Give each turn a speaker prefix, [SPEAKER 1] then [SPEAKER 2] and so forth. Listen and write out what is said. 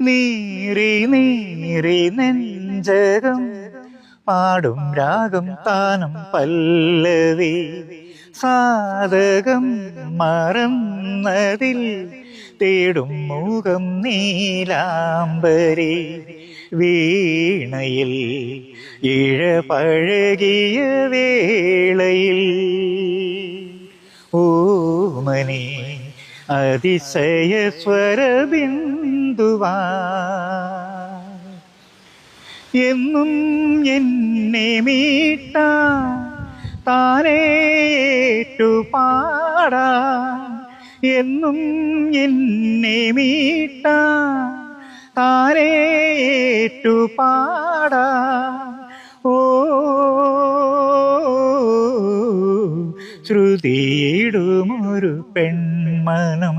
[SPEAKER 1] നീറി നീറി നെഞ്ചകം പാടും രാഗം താനം പല്ലവി സാധകം മറന്നതിൽ തേടും മുഖം നീലാംബരി വീണയിൽ ഇഴ പഴകിയ വേളയിൽ ഓമനേ അതിശയ സ്വരബിന്ദുവാ എന്നും എന്നെ മീട്ടാ താനേറ്റു പാടാ എന്നും എന്നെ മീട്ടാ താനേറ്റു പാടാ ഓ ശ്രുതിയിടുമൊരു പെൺമനം